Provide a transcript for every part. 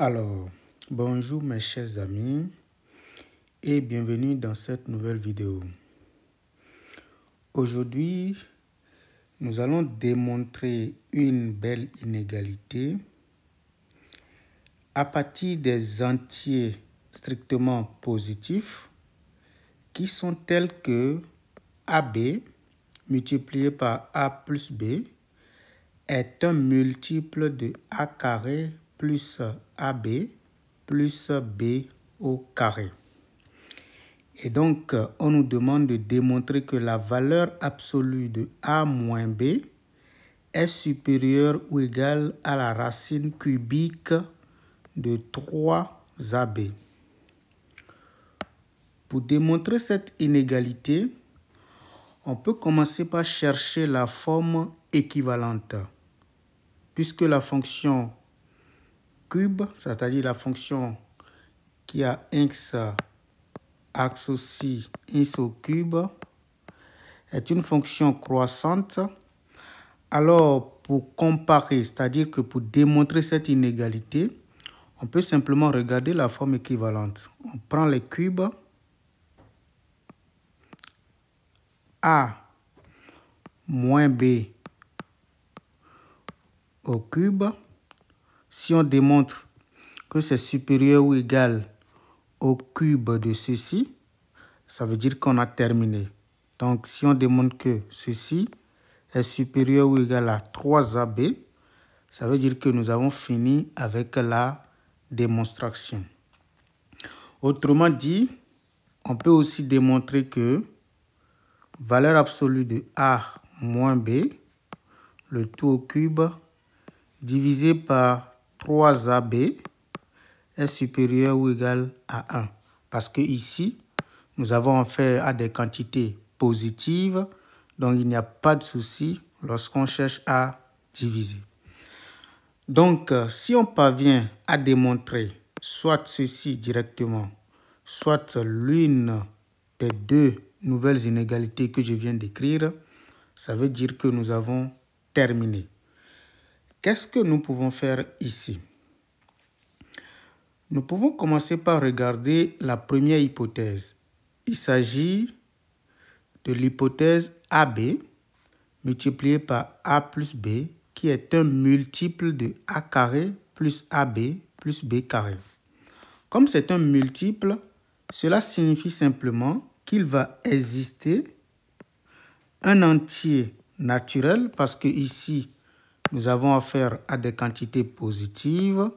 Alors, bonjour mes chers amis et bienvenue dans cette nouvelle vidéo. Aujourd'hui, nous allons démontrer une belle inégalité à partir des entiers strictement positifs qui sont tels que AB multiplié par A plus B est un multiple de A carré plus AB plus B au carré. Et donc, on nous demande de démontrer que la valeur absolue de A moins B est supérieure ou égale à la racine cubique de 3AB. Pour démontrer cette inégalité, on peut commencer par chercher la forme équivalente. Puisque la fonction cube, c'est-à-dire la fonction qui a x axe aussi x au cube, est une fonction croissante. Alors, pour comparer, c'est-à-dire que pour démontrer cette inégalité, on peut simplement regarder la forme équivalente. On prend les cubes. A moins B au cube. Si on démontre que c'est supérieur ou égal au cube de ceci, ça veut dire qu'on a terminé. Donc, si on démontre que ceci est supérieur ou égal à 3AB, ça veut dire que nous avons fini avec la démonstration. Autrement dit, on peut aussi démontrer que valeur absolue de A moins B, le tout au cube, divisé par 3AB est supérieur ou égal à 1. Parce que ici, nous avons affaire à des quantités positives, donc il n'y a pas de souci lorsqu'on cherche à diviser. Donc, si on parvient à démontrer soit ceci directement, soit l'une des deux nouvelles inégalités que je viens d'écrire, ça veut dire que nous avons terminé. Qu'est-ce que nous pouvons faire ici? Nous pouvons commencer par regarder la première hypothèse. Il s'agit de l'hypothèse AB multiplié par A plus B qui est un multiple de A carré plus AB plus B carré. Comme c'est un multiple, cela signifie simplement qu'il va exister un entier naturel parce que ici, nous avons affaire à des quantités positives.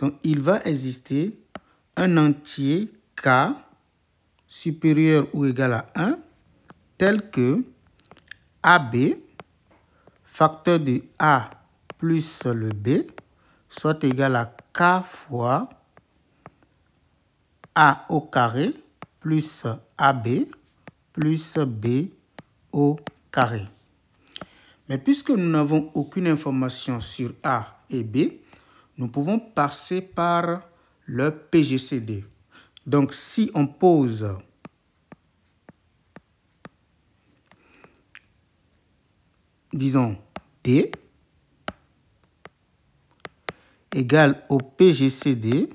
Donc, il va exister un entier K supérieur ou égal à 1 tel que AB, facteur de A plus le B, soit égal à K fois A au carré plus AB plus B au carré. Mais puisque nous n'avons aucune information sur A et B, nous pouvons passer par le PGCD. Donc, si on pose disons D égale au PGCD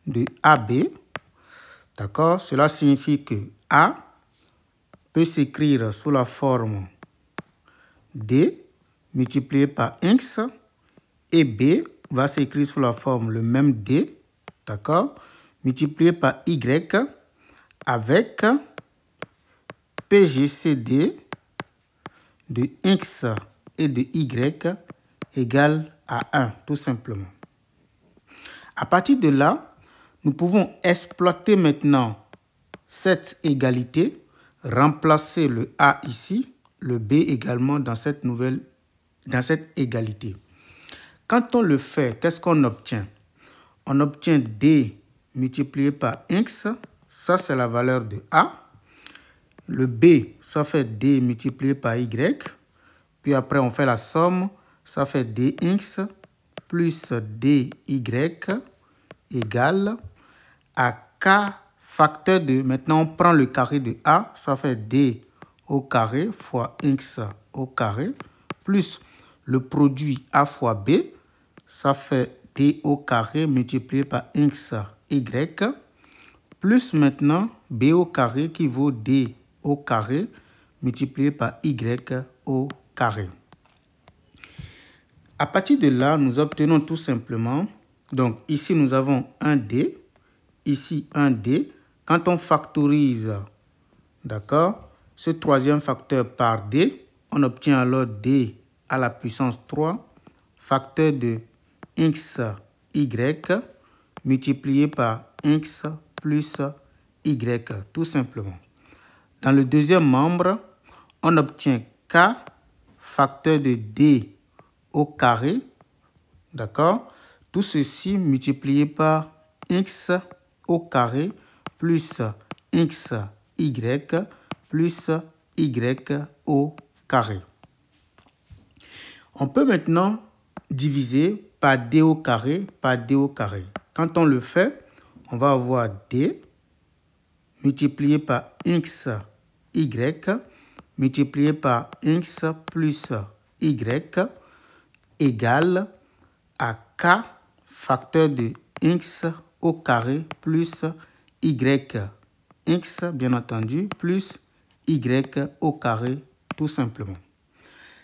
de AB, d'accord, cela signifie que A peut s'écrire sous la forme D multiplié par X et B va s'écrire sous la forme le même D, d'accord, multiplié par Y avec PGCD de X et de Y égale à 1, tout simplement. À partir de là, nous pouvons exploiter maintenant cette égalité, remplacer le A ici, le B également dans cette égalité. Quand on le fait, qu'est-ce qu'on obtient? On obtient D multiplié par X, ça c'est la valeur de A. Le B, ça fait D multiplié par Y. Puis après, on fait la somme, ça fait DX plus DY égale à K facteur de, maintenant on prend le carré de A, ça fait D au carré fois X au carré, plus le produit A fois B, ça fait d au carré multiplié par x, y, plus maintenant b au carré qui vaut d au carré multiplié par y au carré. À partir de là, nous obtenons tout simplement, donc ici nous avons un d, ici un d. Quand on factorise, d'accord, ce troisième facteur par d, on obtient alors d à la puissance 3, facteur de x, y, multiplié par x plus y, tout simplement. Dans le deuxième membre, on obtient k, facteur de d au carré, d'accord? Tout ceci multiplié par x au carré plus x, y plus y au carré. On peut maintenant diviser par d au carré par d au carré. Quand on le fait, on va avoir d multiplié par x, y multiplié par x plus y égale à k facteur de x au carré plus y, x bien entendu, plus y au carré tout simplement.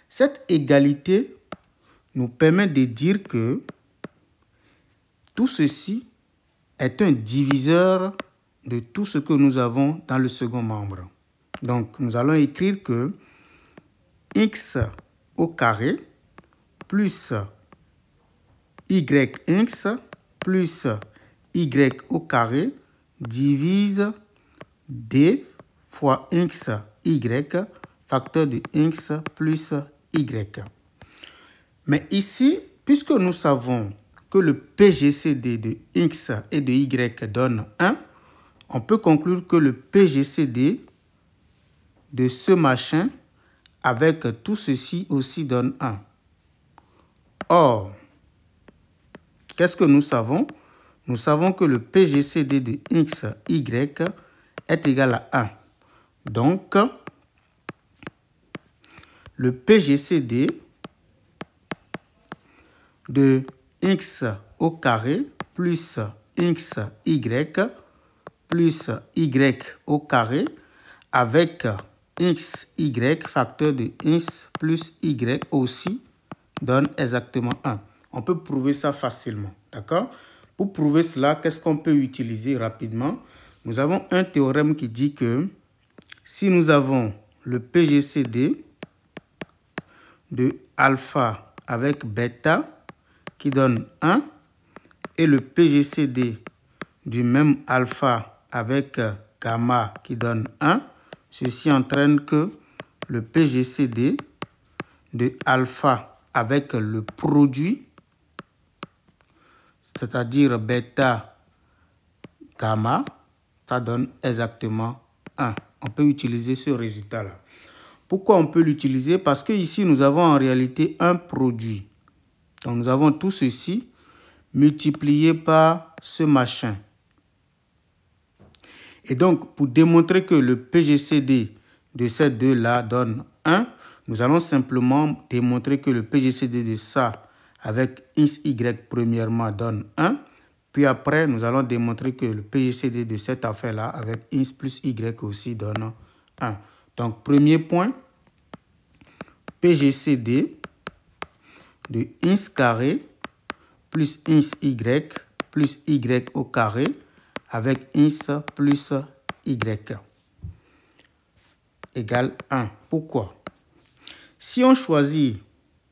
Cette égalité nous permet de dire que tout ceci est un diviseur de tout ce que nous avons dans le second membre. Donc, nous allons écrire que x au carré plus yx plus y au carré divise d fois x, y, facteur de x plus y. Mais ici, puisque nous savons que le PGCD de x et de y donne 1, on peut conclure que le PGCD de ce machin avec tout ceci aussi donne 1. Or, qu'est-ce que nous savons? Nous savons que le PGCD de x, y est égal à 1. Donc, le PGCD de x au carré plus x, y plus y au carré avec x, y facteur de x plus y aussi donne exactement 1. On peut prouver ça facilement, d'accord? Pour prouver cela, qu'est-ce qu'on peut utiliser rapidement? Nous avons un théorème qui dit que si nous avons le PGCD de alpha avec bêta qui donne 1 et le PGCD du même alpha avec gamma qui donne 1, ceci entraîne que le PGCD de alpha avec le produit, c'est-à-dire bêta, gamma, ça donne exactement 1. On peut utiliser ce résultat-là. Pourquoi on peut l'utiliser? Parce que ici, nous avons en réalité un produit. Donc, nous avons tout ceci multiplié par ce machin. Et donc, pour démontrer que le PGCD de ces deux-là donne 1, nous allons simplement démontrer que le PGCD de ça avec x, y premièrement donne 1. Puis après, nous allons démontrer que le PGCD de cette affaire-là avec x plus y aussi donne 1. Donc, premier point, PGCD de x carré plus x, y plus y au carré avec x plus y égale 1. Pourquoi? Si on choisit,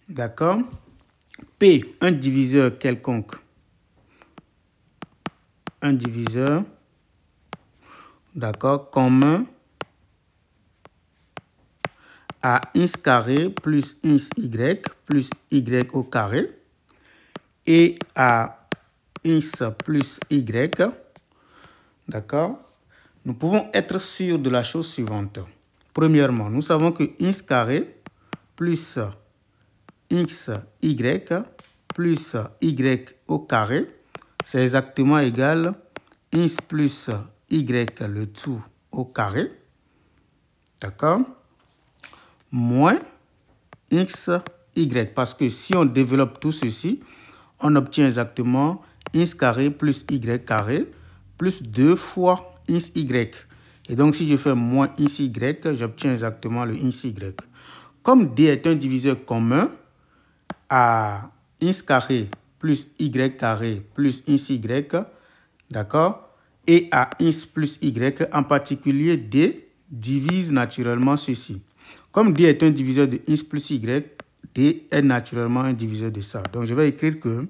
d'accord, P, un diviseur quelconque, un diviseur, d'accord, commun à x carré plus x, y au carré et à x plus y, d'accord, nous pouvons être sûrs de la chose suivante. Premièrement, nous savons que x carré plus x, y plus y au carré, c'est exactement égal à x plus y le tout au carré, d'accord, moins x, y. Parce que si on développe tout ceci, on obtient exactement x carré plus y carré plus 2 fois x y. Et donc, si je fais moins x y, j'obtiens exactement le x y. Comme D est un diviseur commun à x carré plus y carré plus x y, d'accord, et à x plus y, en particulier D divise naturellement ceci. Comme D est un diviseur de x plus y, D est naturellement un diviseur de ça. Donc, je vais écrire que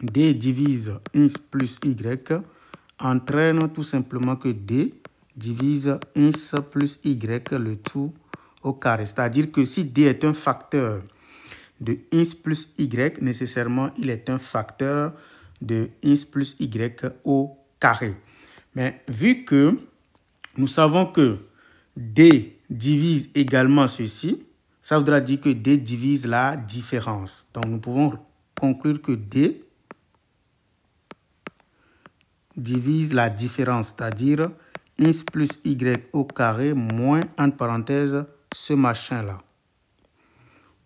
D divise x plus y entraîne tout simplement que D divise x plus y le tout au carré. C'est-à-dire que si D est un facteur de x plus y, nécessairement, il est un facteur de x plus y au carré. Mais vu que nous savons que D divise également ceci, ça voudra dire que D divise la différence. Donc, nous pouvons conclure que D divise la différence, c'est-à-dire x plus y au carré moins, entre parenthèses, ce machin-là.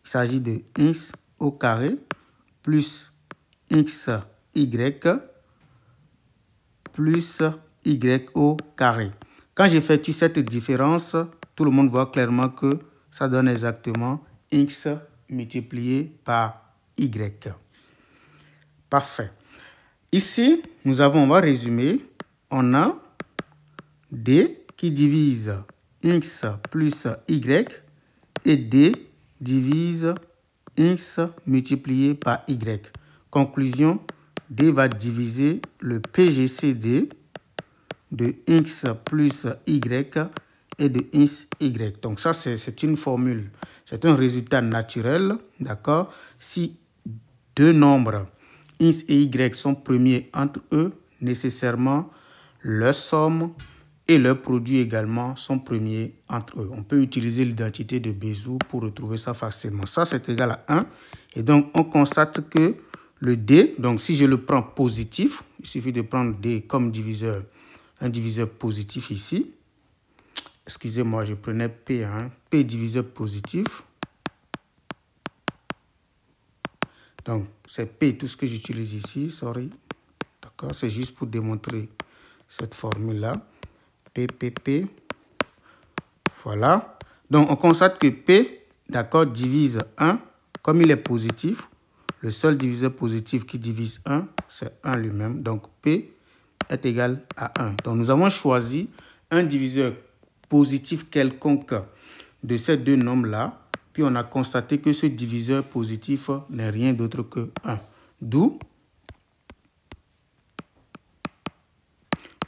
Il s'agit de x au carré plus xy plus y au carré. Quand j'effectue cette différence, tout le monde voit clairement que ça donne exactement x multiplié par y. Parfait. Ici, on va résumer, on a D qui divise x plus y et D divise x multiplié par y. Conclusion, D va diviser le PGCD de x plus y et de x, y. Donc ça, c'est une formule, c'est un résultat naturel, d'accord? Si deux nombres x et y sont premiers entre eux, nécessairement, leur somme et leur produit également sont premiers entre eux. On peut utiliser l'identité de Bézout pour retrouver ça facilement. Ça, c'est égal à 1. Et donc, on constate que le D, donc si je le prends positif, il suffit de prendre D comme diviseur, un diviseur positif ici. Excusez-moi, je prenais P, P diviseur positif. Donc, c'est P, tout ce que j'utilise ici, sorry. D'accord, c'est juste pour démontrer cette formule-là. P. Voilà. Donc, on constate que P, d'accord, divise 1. Comme il est positif, le seul diviseur positif qui divise 1, c'est 1 lui-même. Donc, P est égal à 1. Donc, nous avons choisi un diviseur positif quelconque de ces deux nombres-là. Puis, on a constaté que ce diviseur positif n'est rien d'autre que 1. D'où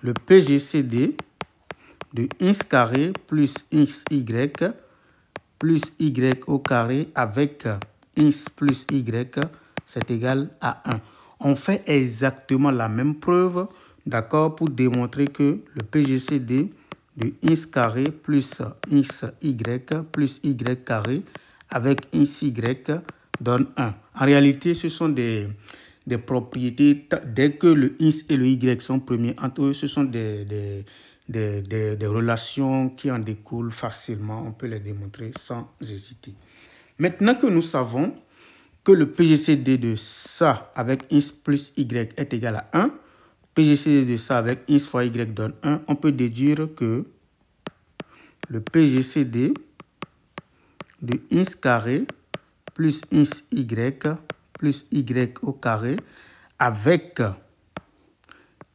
le PGCD de x carré plus xy plus y au carré avec x plus y, c'est égal à 1. On fait exactement la même preuve, d'accord, pour démontrer que le PGCD de x carré plus xy plus y carré avec xy donne 1. En réalité, ce sont des propriétés, dès que le x et le y sont premiers entre eux, ce sont des relations qui en découlent facilement. On peut les démontrer sans hésiter. Maintenant que nous savons que le PGCD de ça avec x plus y est égal à 1, PGCD de ça avec x fois y donne 1, on peut déduire que le PGCD de x carré plus xy plus y au carré avec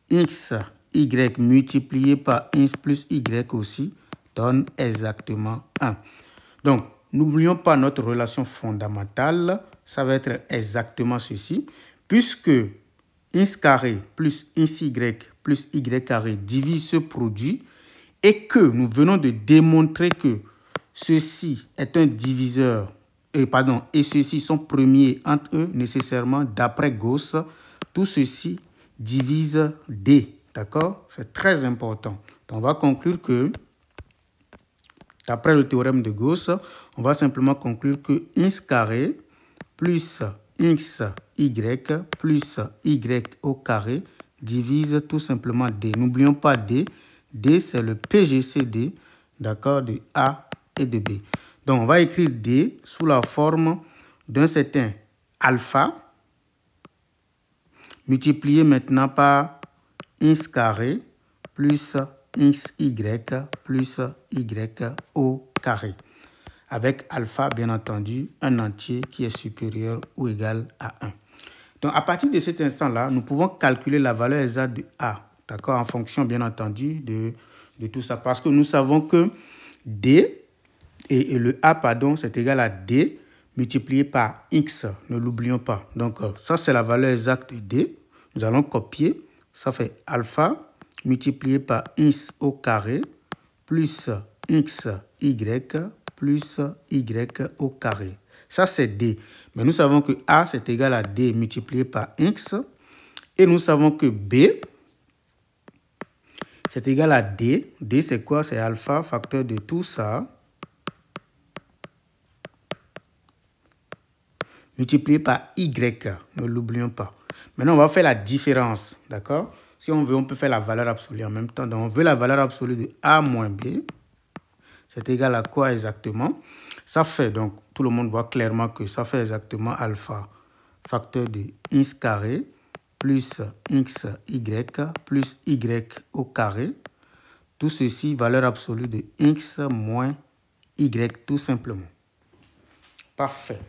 x, y multiplié par x plus y aussi donne exactement 1. Donc, n'oublions pas notre relation fondamentale, ça va être exactement ceci, puisque x carré plus xy plus y carré divise ce produit et que nous venons de démontrer que ceci est un diviseur, et ceux-ci sont premiers entre eux nécessairement d'après Gauss, tout ceci divise D, d'accord? C'est très important. Donc, on va conclure que, d'après le théorème de Gauss, on va simplement conclure que x carré plus xy plus y au carré divise tout simplement D. N'oublions pas D. D, c'est le PGCD, d'accord, de A et de B. Donc, on va écrire D sous la forme d'un certain alpha multiplié maintenant par x carré plus xy plus y au carré. Avec alpha, bien entendu, un entier qui est supérieur ou égal à 1. Donc, à partir de cet instant-là, nous pouvons calculer la valeur exacte de A, d'accord, en fonction, bien entendu, de tout ça. Parce que nous savons que D, et le A, pardon, c'est égal à D multiplié par X, ne l'oublions pas. Donc, ça, c'est la valeur exacte de D. Nous allons copier, ça fait alpha multiplié par x au carré plus xy plus y au carré. Ça, c'est D. Mais nous savons que A, c'est égal à D multiplié par X. Et nous savons que B, c'est égal à D. D, c'est quoi? C'est alpha, facteur de tout ça, multiplié par Y. Ne l'oublions pas. Maintenant, on va faire la différence. D'accord? Si on veut, on peut faire la valeur absolue en même temps. Donc, on veut la valeur absolue de A moins B. C'est égal à quoi exactement? Ça fait, donc, tout le monde voit clairement que ça fait exactement alpha, facteur de x carré, plus xy, plus y au carré. Tout ceci, valeur absolue de x moins y, tout simplement. Parfait.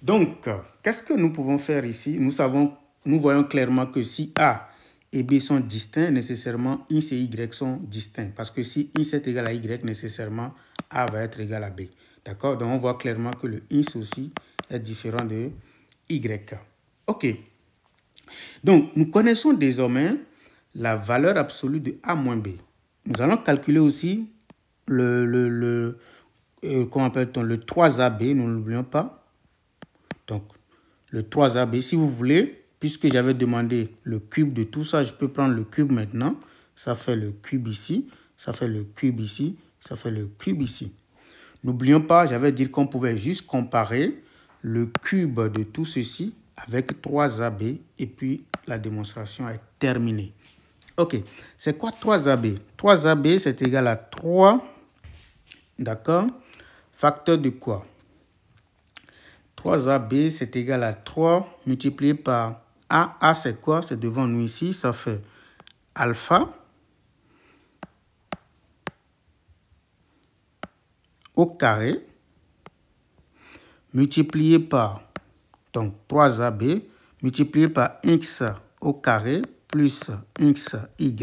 Donc, qu'est-ce que nous pouvons faire ici? Nous voyons clairement que si A et B sont distincts, nécessairement X et Y sont distincts. Parce que si X est égal à Y, nécessairement A va être égal à B. D'accord? Donc, on voit clairement que le X aussi est différent de Y. OK. Donc, nous connaissons désormais la valeur absolue de A moins B. Nous allons calculer aussi comment appelle-t-on, le 3AB, nous ne l'oublions pas. Donc, le 3AB, si vous voulez, puisque j'avais demandé le cube de tout ça, je peux prendre le cube maintenant. Ça fait le cube ici, ça fait le cube ici, ça fait le cube ici. N'oublions pas, j'avais dit qu'on pouvait juste comparer le cube de tout ceci avec 3AB et puis la démonstration est terminée. OK, c'est quoi 3AB? 3AB, c'est égal à 3, d'accord, facteur de quoi? 3AB, c'est égal à 3 multiplié par A. A, c'est quoi? C'est devant nous ici. Ça fait alpha au carré multiplié par, donc 3AB multiplié par x au carré plus xy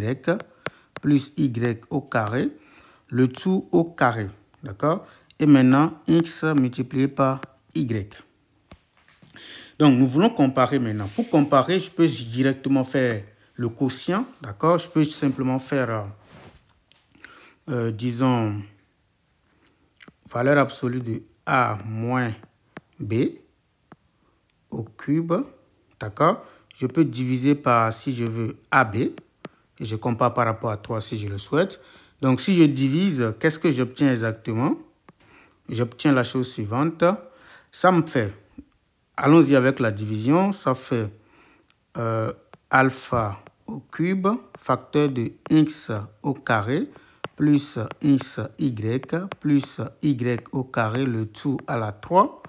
plus y au carré, le tout au carré. D'accord? Et maintenant, x multiplié par y. Donc, nous voulons comparer maintenant. Pour comparer, je peux directement faire le quotient. D'accord? Je peux simplement faire, disons, valeur absolue de A moins B au cube. D'accord? Je peux diviser par, si je veux, AB. Et je compare par rapport à 3 si je le souhaite. Donc, si je divise, qu'est-ce que j'obtiens exactement? J'obtiens la chose suivante. Ça me fait... Allons-y avec la division. Ça fait alpha au cube, facteur de x au carré, plus xy, plus y au carré, le tout à la 3,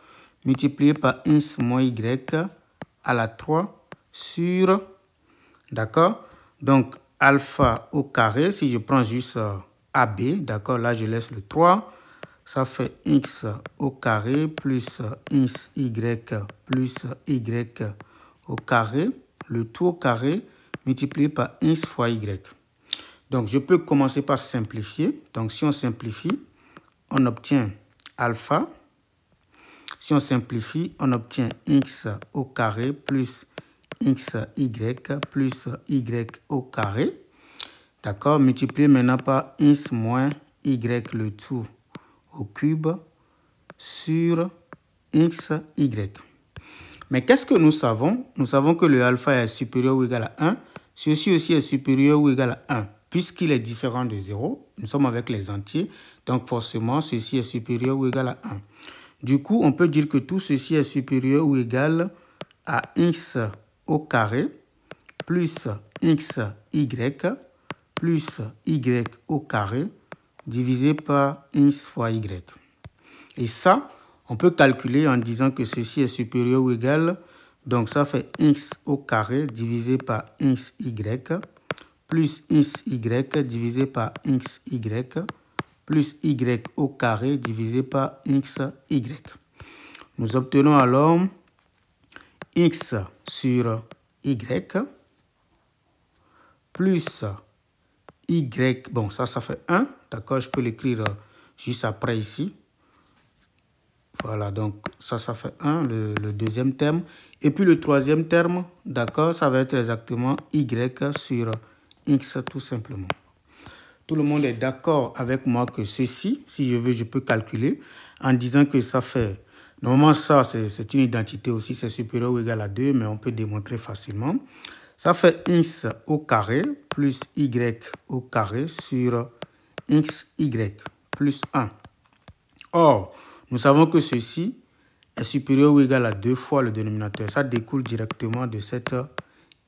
multiplié par x moins y à la 3 sur, d'accord? Donc, alpha au carré, si je prends juste AB, d'accord, là je laisse le 3, ça fait x au carré plus xy plus y au carré, le tout au carré multiplié par x fois y. Donc, je peux commencer par simplifier. Donc, si on simplifie, on obtient alpha. Si on simplifie, on obtient x au carré plus xy plus y au carré. D'accord? Multiplié maintenant par x moins y, le tout au cube sur xy. Mais qu'est-ce que nous savons? Nous savons que le alpha est supérieur ou égal à 1. Ceci aussi est supérieur ou égal à 1. Puisqu'il est différent de 0, nous sommes avec les entiers. Donc forcément, ceci est supérieur ou égal à 1. Du coup, on peut dire que tout ceci est supérieur ou égal à x au carré plus xy plus y au carré divisé par x fois y. Et ça, on peut calculer en disant que ceci est supérieur ou égal, Donc, ça fait x au carré divisé par xy plus xy divisé par xy plus y au carré divisé par xy. Nous obtenons alors x sur y plus y, bon ça fait 1, d'accord, je peux l'écrire juste après ici. Voilà, donc ça fait 1, le deuxième terme. Et puis le troisième terme, d'accord, ça va être exactement y sur x tout simplement. Tout le monde est d'accord avec moi que ceci, si je veux, je peux calculer en disant que ça fait... Normalement, ça, c'est une identité aussi, c'est supérieur ou égal à 2, mais on peut démontrer facilement. Ça fait x au carré plus y au carré sur xy plus 1. Or, nous savons que ceci est supérieur ou égal à 2 fois le dénominateur. Ça découle directement de cette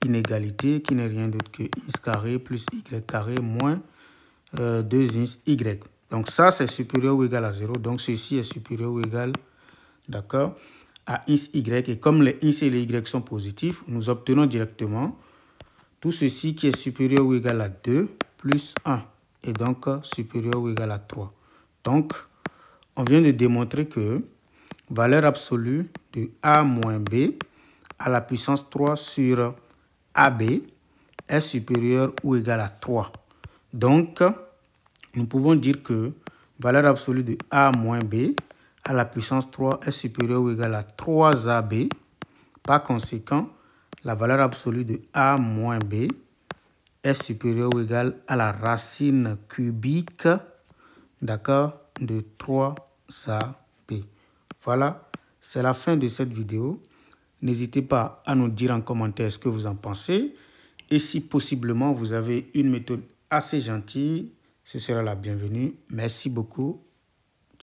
inégalité qui n'est rien d'autre que x carré plus y carré moins 2y. Donc ça, c'est supérieur ou égal à 0. Donc ceci est supérieur ou égal, d'accord, à xy. Et comme les x et les y sont positifs, nous obtenons directement tout ceci qui est supérieur ou égal à 2 plus 1. Et donc supérieur ou égal à 3. Donc, on vient de démontrer que valeur absolue de a moins b à la puissance 3 sur ab est supérieure ou égale à 3. Donc, nous pouvons dire que valeur absolue de a moins b à la puissance 3 est supérieure ou égale à 3ab. Par conséquent, la valeur absolue de a moins b est supérieure ou égale à la racine cubique, d'accord, de 3ab. Voilà, c'est la fin de cette vidéo. N'hésitez pas à nous dire en commentaire ce que vous en pensez. Et si possiblement vous avez une méthode assez gentille, ce sera la bienvenue. Merci beaucoup.